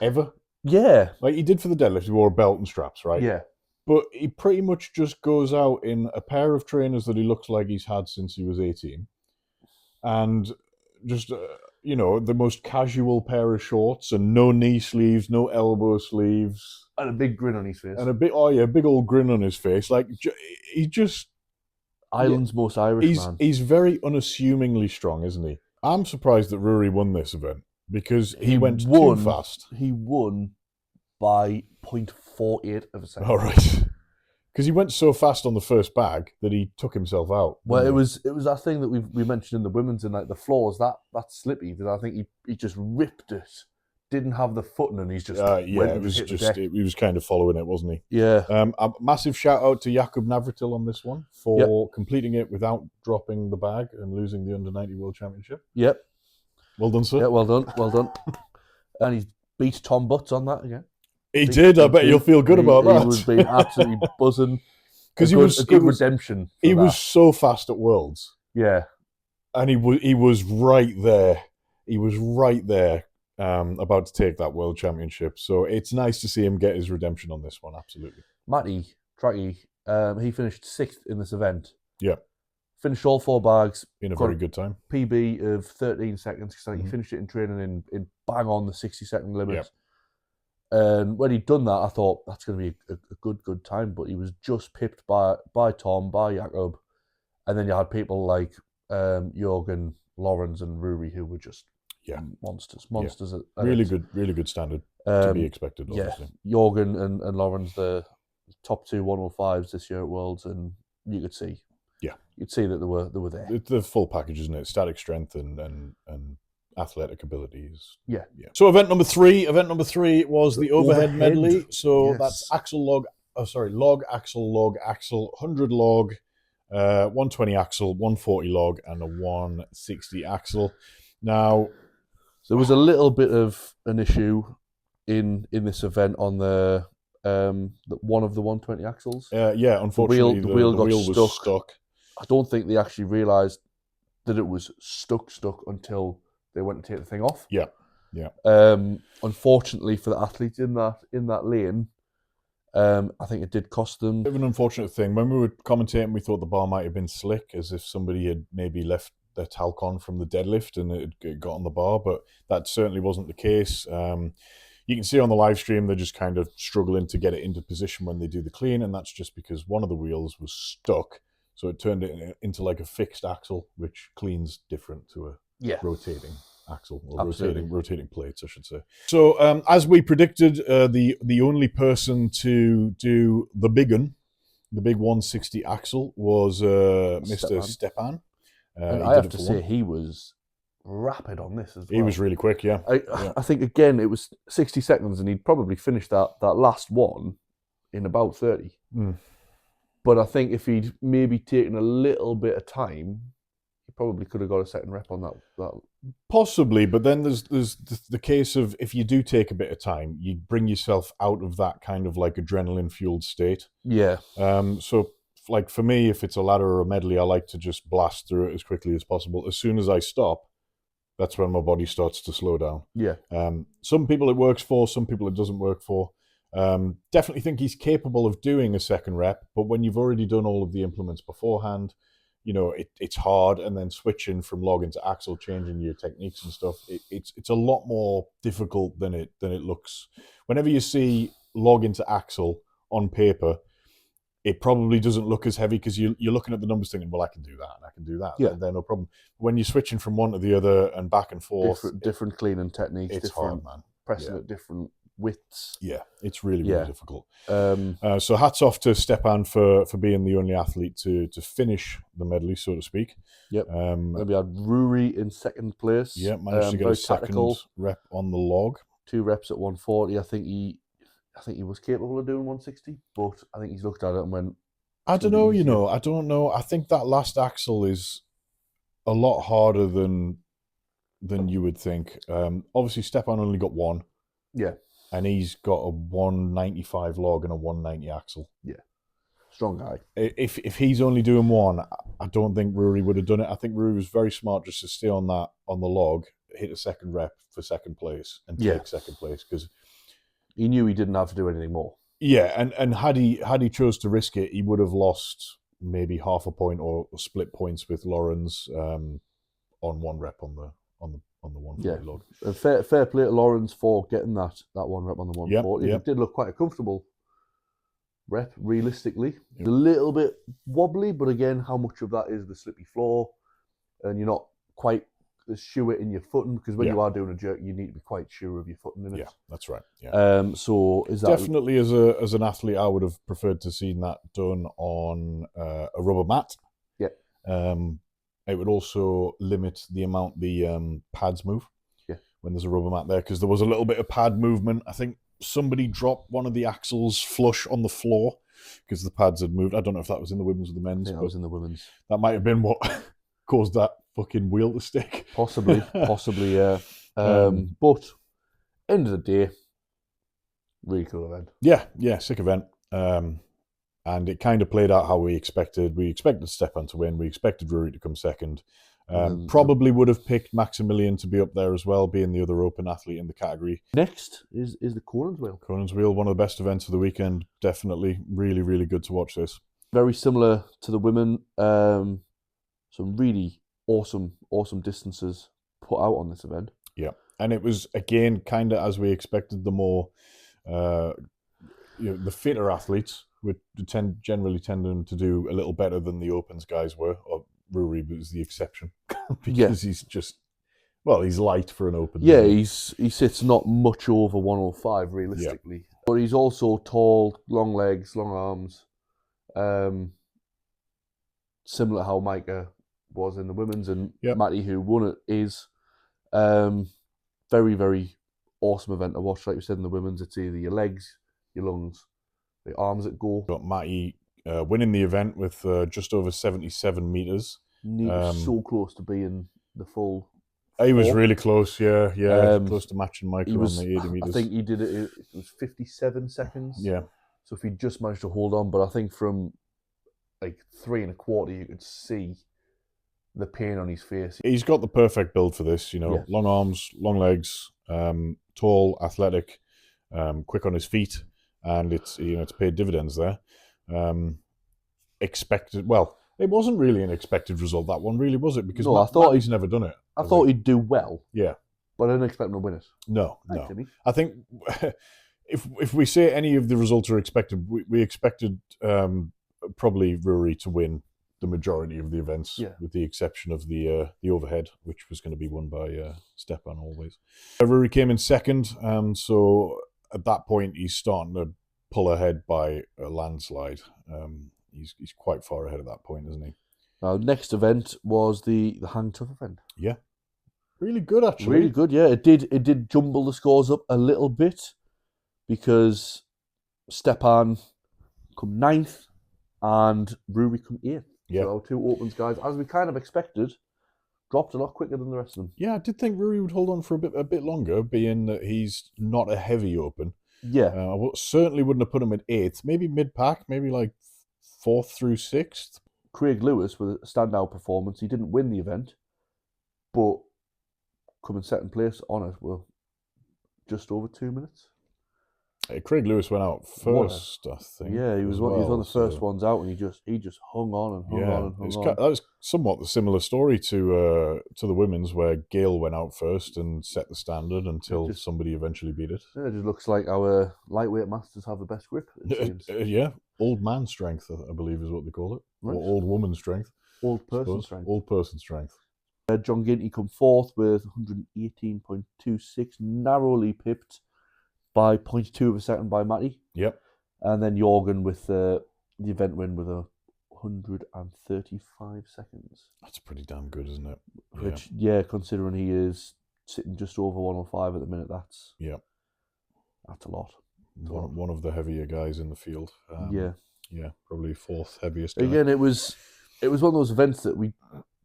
Ever. Yeah. Like he did for the deadlift, he wore a belt and straps, right? Yeah. But he pretty much just goes out in a pair of trainers that he looks like he's had since he was 18. And just, the most casual pair of shorts and no knee sleeves, no elbow sleeves. And a big grin on his face. And a big old grin on his face. Like, he just... Ireland's most Irish man. He's very unassumingly strong, isn't he? I'm surprised that Rory won this event because he went too fast. He won by 0.48 of a second. All right. Because he went so fast on the first bag that he took himself out. Well, it was that thing that we mentioned in the women's, and like the floors, that's slippy, because I think he just ripped it. Didn't have the footing, and he's just it was just he was kind of following it, wasn't he? Yeah. A massive shout out to Jakub Navratil on this one for completing it without dropping the bag and losing the under 90 World Championship. Yep. Well done, sir. Yeah, well done. And he beat Tom Butts on that again. He did. I bet you'll feel good about that. He was being absolutely buzzing. Because it was a good redemption. He was so fast at Worlds. Yeah. And he was right there. He was right there. About to take that World Championship. So it's nice to see him get his redemption on this one, absolutely. Matty Tracky, he finished 6th in this event. Yeah. Finished all 4 bags in a got very good time. PB of 13 seconds because I think he Mhm. finished it in training in bang on the 60-second limit. Yep. And when he'd done that, I thought that's going to be a good time. But he was just pipped by Tom, by Jakob, and then you had people like Jorgen, Lawrence, and Ruri who were just monsters. At Really it. really good standard to be expected. Obviously, Jorgen and Lawrence, the top 2 105s this year at Worlds, and you could see, you'd see that they were there. It's the full package, isn't it? Static strength and athletic abilities. Yeah. So event number three was the overhead medley. So that's log axle, 100 log, 120 axle, 140 log, and a 160 axle. Now, there was a little bit of an issue in this event on the one of the 120 axles. Unfortunately, the wheel was stuck. I don't think they actually realised that it was stuck until they went to take the thing off. Yeah. Unfortunately for the athletes in that lane, I think it did cost them. Bit of an unfortunate thing. When we were commentating, we thought the bar might have been slick, as if somebody had maybe left their talc on from the deadlift and it got on the bar, but that certainly wasn't the case. You can see on the live stream they're just kind of struggling to get it into position when they do the clean, and that's just because one of the wheels was stuck, so it turned it into like a fixed axle, which cleans different to a rotating axle, or rotating plates, I should say. So as we predicted, the only person to do the big 160 axle was Mr. Stepan. And I have to say, he was rapid on this as well. He was really quick, yeah. I think, again, it was 60 seconds, and he'd probably finished that last one in about 30. But I think if he'd maybe taken a little bit of time, he probably could have got a second rep on that. Possibly, but then there's the case of, if you do take a bit of time, you bring yourself out of that kind of like adrenaline-fueled state. Yeah. So, like for me, if it's a ladder or a medley, I like to just blast through it as quickly as possible. As soon as I stop, that's when my body starts to slow down. Yeah. Some people it works for, some people it doesn't work for. Definitely think he's capable of doing a second rep, but when you've already done all of the implements beforehand, you know, it's hard, and then switching from log into axle, changing your techniques and stuff, it's a lot more difficult than it looks. Whenever you see log into axle on paper, it probably doesn't look as heavy because you're looking at the numbers thinking, well, I can do that and I can do that. Yeah. They're no problem. When you're switching from one to the other and back and forth, different cleaning techniques, it's hard, man. Pressing at different widths. Yeah, it's really difficult. So hats off to Stepan for being the only athlete to finish the medley, so to speak. Yep. We had Ruri in second place. Yeah, managed to get a second rep on the log. 2 reps at 140. I think he was capable of doing 160, but I think he's looked at it and went, I don't know, I don't know. I think that last axle is a lot harder than you would think. Obviously, Stepan only got 1. Yeah. And he's got a 195 log and a 190 axle. Yeah. Strong guy. If he's only doing 1, I don't think Ruri would have done it. I think Ruri was very smart just to stay on the log, hit a second rep for second place, and take second place, because he knew he didn't have to do anything more. Yeah, and had he chose to risk it, he would have lost maybe half a point or split points with Lawrence on 1 rep on the 140 log. And fair play to Lawrence for getting that 1 rep on the 140. It did look quite a comfortable rep, realistically. It was a little bit wobbly, but again, how much of that is the slippy floor, and you're not quite as sure in your footing, because when you are doing a jerk, you need to be quite sure of your footing in it. Yeah, that's right. Yeah. So is that definitely, as an athlete, I would have preferred to seen that done on a rubber mat. Yeah. It would also limit the amount the pads move. Yeah. When there's a rubber mat there, because there was a little bit of pad movement. I think somebody dropped one of the axles flush on the floor because the pads had moved. I don't know if that was in the women's or the men's. Yeah, that was in the women's. That might have been what caused that fucking wheel to stick. Possibly, yeah. But end of the day, really cool event. Yeah, sick event. And it kind of played out how we expected. We expected Stepan to win. We expected Ruri to come second. Probably would have picked Maximilian to be up there as well, being the other open athlete in the category. Next is the Conan's Wheel. Conan's Wheel, one of the best events of the weekend. Definitely really, really good to watch this. Very similar to the women. some really awesome distances put out on this event. Yeah, and it was again kind of as we expected. The more, the fitter athletes would generally tending to do a little better than the Opens guys were. Or Rory was the exception because he's just, he's light for an Open. Yeah, he sits not much over 105 realistically, but he's also tall, long legs, long arms. Similar to how Micah was in the women's, and Matty, who won it, is very, very awesome event to watch. Like you said, in the women's, it's either your legs, your lungs, the arms that go. Got Matty winning the event with just over 77 meters. So close to being the full. He was really close, close to matching Michael on the 80 meters. I think he did it. It was 57 seconds. Yeah. So if he just managed to hold on, but I think from like 3 1/4, you could see the pain on his face. He's got the perfect build for this. Long arms, long legs, tall, athletic, quick on his feet, and it's paid dividends there. Expected. Well, it wasn't really an expected result, that one, really, was it? Because I thought he's never done it. I thought he'd do well. Yeah. But I didn't expect him to win it. No. I think if we say any of the results are expected, we expected probably Rory to win the majority of the events, with the exception of the overhead, which was going to be won by Stepan always. Rory came in second, so at that point he's starting to pull ahead by a landslide. He's quite far ahead at that point, isn't he? Next event was the Hang Tough event. Yeah, really good actually. Really good, yeah. It did jumble the scores up a little bit because Stepan come 9th and Rory come 8th. Yeah. So our 2 Opens guys, as we kind of expected, dropped a lot quicker than the rest of them. Yeah, I did think Rory would hold on for a bit longer, being that he's not a heavy Open. Yeah. I certainly wouldn't have put him at 8th. Maybe mid-pack, maybe like 4th through 6th. Craig Lewis with a standout performance. He didn't win the event, but coming second place on it were just over 2 minutes. Craig Lewis went out first, I think. Yeah, he was one of the first ones out, and he just hung on and hung on and hung on. That was somewhat the similar story to the women's, where Gail went out first and set the standard until somebody eventually beat it. Yeah, it just looks like our lightweight masters have the best grip. Yeah, old man strength, I believe, is what they call it, right. Or old woman strength. Old person strength. Old person strength. John Ginty come 4th with 118.26, narrowly pipped by 0.2 of a second by Matty. Yep. And then Jorgen with the event win with 135 seconds. That's pretty damn good, isn't it? Which, considering he is sitting just over 105 at the minute, that's a lot. One of the heavier guys in the field. Yeah, probably 4th heaviest guy. Again, it was one of those events that we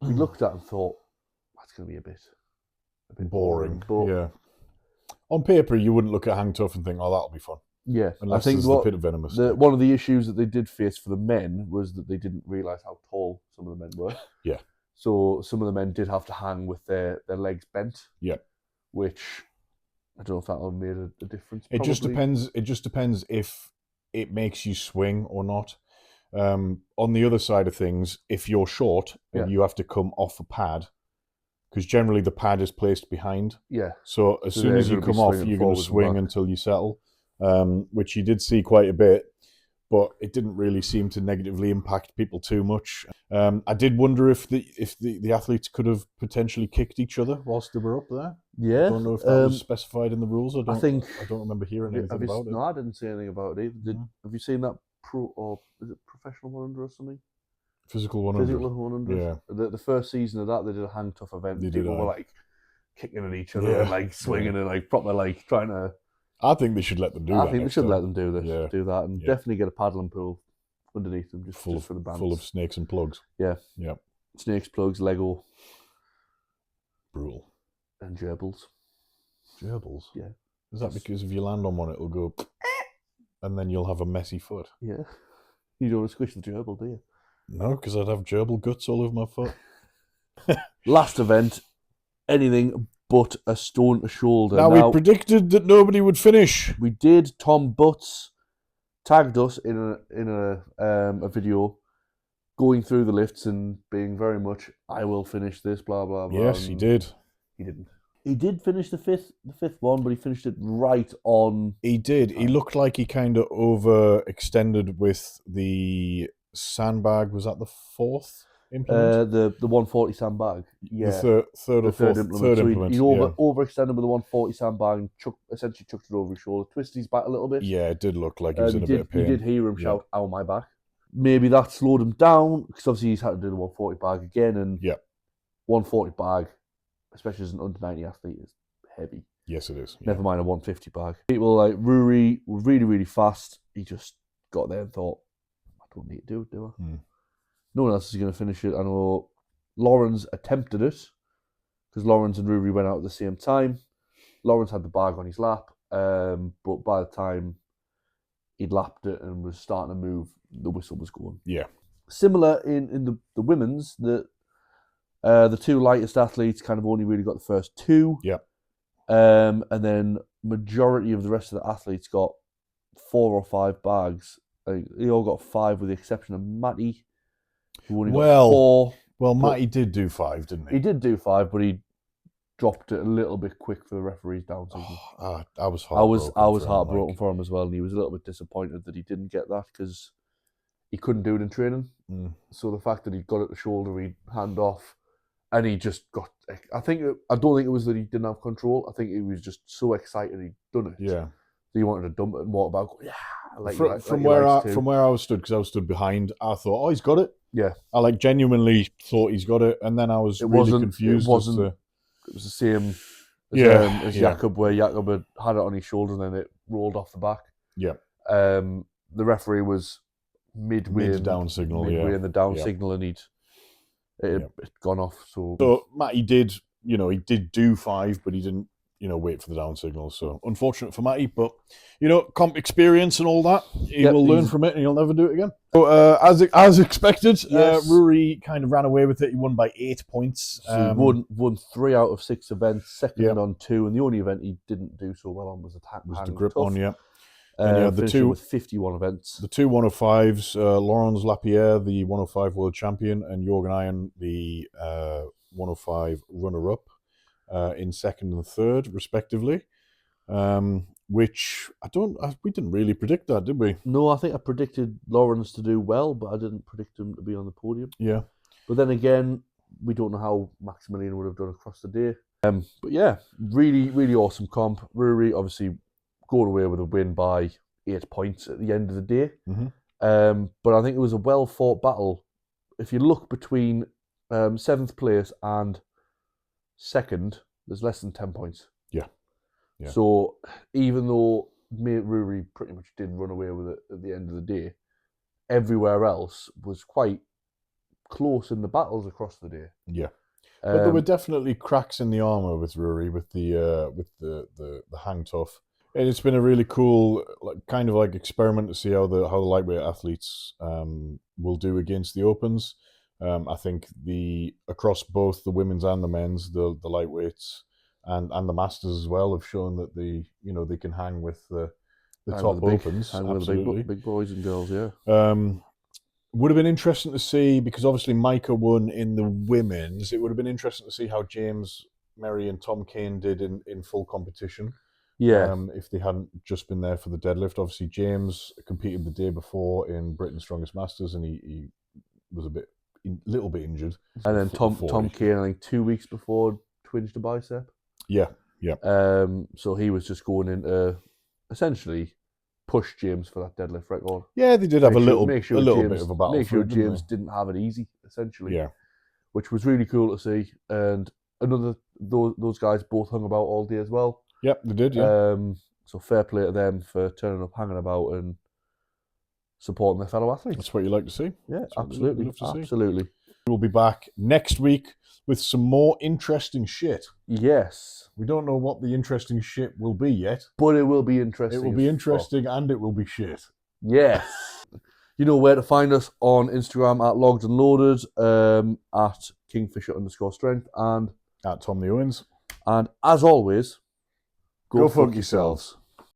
looked at and thought, that's going to be a bit boring. But yeah. On paper, you wouldn't look at Hang Tough and think, "Oh, that'll be fun." Yeah, unless there's the Pit of Venomous. One of the issues that they did face for the men was that they didn't realise how tall some of the men were. Yeah. So some of the men did have to hang with their legs bent. Yeah. Which I don't know if that would have made a difference. It just depends. It just depends if it makes you swing or not. On the other side of things, if you're short and you have to come off a pad, because generally the pad is placed behind. Yeah. So as soon as you come off, you're going to swing until you settle, which you did see quite a bit, but it didn't really seem to negatively impact people too much. I did wonder if the athletes could have potentially kicked each other whilst they were up there. Yeah. I don't know if that was specified in the rules. I don't remember hearing anything about it. No, I didn't see anything about it either. Have you seen that is it Professional 100 or something? Physical 100. Physical 100. Yeah. The first season of that, they did a Hang Tough event. People were like kicking at each other Yeah. and like swinging and like proper like trying to. I think they should let them do that. I think they should let them do this, Yeah. do that, and definitely get a paddling pool underneath them just for the bands. Full of snakes and plugs. Yeah. Yeah. Snakes, plugs, Lego. Brutal. And gerbils. Gerbils? Yeah. Is that because if you land on one, it'll go and then you'll have a messy foot? Yeah. You don't want to squish the gerbil, do you? No, because I'd have gerbil guts all over my foot. Last event, anything but a stone to shoulder. Now, we predicted that nobody would finish. We did. Tom Butts tagged us in a video going through the lifts and being very much, I will finish this, blah blah blah. Yes, he did. He didn't. He did finish the fifth one, but he finished it right on. He did. He looked like he kind of overextended with the sandbag. Was that the fourth implement? The 140 sandbag. Yeah, the third implement. So implement. he overextended with the 140 sandbag and essentially chucked it over his shoulder, twisted his back a little bit. Yeah, it did look like he was in a bit of pain. You did hear him shout, "Ow, my back." Maybe that slowed him down because obviously he's had to do the 140 bag again, and 140 bag, especially as an under 90 athlete, is heavy. Yes, it is. Never mind a 150 bag. People like Rory were really, really fast. He just got there and thought, I don't need to do it, do I? No one else is going to finish it. I know Lawrence attempted it because Lawrence and Rory went out at the same time. Lawrence had the bag on his lap, but by the time he'd lapped it and was starting to move, the whistle was going. Yeah. Similar in the women's, the two lightest athletes kind of only really got the first two. Yeah. And then majority of the rest of the athletes got 4 or 5 bags. They all got 5 with the exception of Matty, who only got 4. Well, Matty did do 5, didn't he? He did do 5, but he dropped it a little bit quick for the referee's down signal. I was heartbroken. I was heartbroken for him as well, and he was a little bit disappointed that he didn't get that because he couldn't do it in training. So the fact that he got it the shoulder, he'd hand off, and he just got. I don't think it was that he didn't have control. I think he was just so excited he'd done it. Yeah. So he wanted to dump it and walk back. Yeah. From where I was stood, because I was stood behind, I thought, oh, he's got it. Yeah. I genuinely thought he's got it, and then I was really confused. It was the same as Jakob, where Jakob had it on his shoulder and then it rolled off the back. Yeah. The referee was midway in the down signal, and it had gone off. So Matty did, he did do 5, but he didn't, wait for the down signal. So unfortunate for Matty, but comp experience and all that, he will learn from it, and he'll never do it again. So as expected, Rory kind of ran away with it. He won by 8 points. So he won 3 out of 6 events, second on 2, and the only event he didn't do so well on was the grip tough. on. Yeah. And the 2 with 51 events. The 2 105s, Laurence Lapierre, the 105 world champion, and Jorgen Iron, the 105 runner-up, in second and third, respectively. Which we didn't really predict that, did we? No, I think I predicted Laurence to do well, but I didn't predict him to be on the podium. Yeah. But then again, we don't know how Maximilian would have done across the day. But yeah, really, really awesome comp. Rory obviously going away with a win by 8 points at the end of the day. But I think it was a well-fought battle. If you look between 7th place and 2nd, there's less than 10 points. Yeah. So even though Rory pretty much did run away with it at the end of the day, everywhere else was quite close in the battles across the day. Yeah. But there were definitely cracks in the armour with Rory, with the hang tough. And it's been a really cool kind of experiment to see how the lightweight athletes will do against the opens. I think across both the women's and the men's, the lightweights and the masters as well have shown that they can hang with the top opens. Absolutely, big boys and girls. Yeah. Would have been interesting to see, because obviously Micah won in the women's. It would have been interesting to see how James Merry and Tom Kane did in full competition. Yeah. If they hadn't just been there for the deadlift. Obviously, James competed the day before in Britain's Strongest Masters, and he was a little bit injured. And then Tom Kane, I think 2 weeks before, twinged a bicep. Yeah. So he was just going in to essentially push James for that deadlift record. Yeah, they did have a little bit of a battle. Make sure James didn't have it easy, essentially. Yeah. Which was really cool to see. And those guys both hung about all day as well. Yep, they did, yeah. So fair play to them for turning up, hanging about, and supporting their fellow athletes. That's what you like to see. Yeah, absolutely. Absolutely. We'll be back next week with some more interesting shit. Yes. We don't know what the interesting shit will be yet. But it will be interesting. It will be interesting and it will be shit. Yes. You know where to find us on Instagram at Logged and Loaded, at Kingfisher_strength, and at Tom the Owens. And as always, go fuck yourselves.